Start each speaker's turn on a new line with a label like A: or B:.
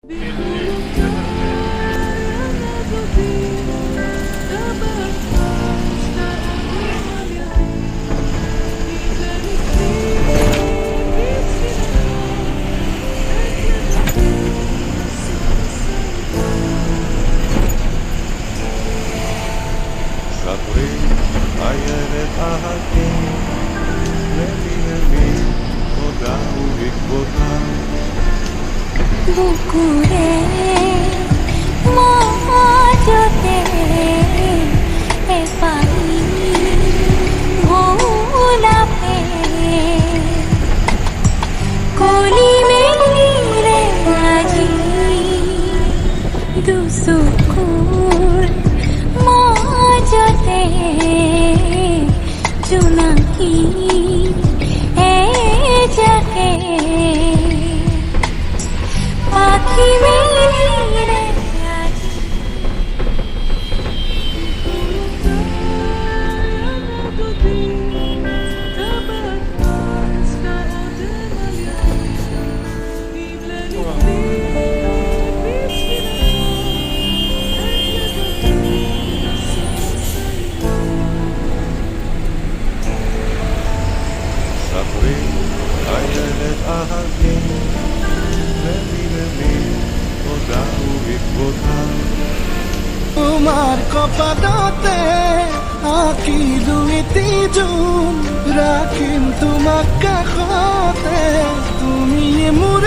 A: ספרי, איילת אהבתי, למי תודה ובעקבותיו.
B: বুকুরে মজতে এ পানি গোলাপে কলি মেলি রে আজি দুসুকুর মজতে জুনাকি এ জাকে পাখি মেলি রে আজি
A: ספרי, איילת אהבתי, למי תודה ובעקבותיו.
C: তোমার কপালতে আঁকি দুইটি জুন রাখিম তোমাক কাষতে তুমি মোৰ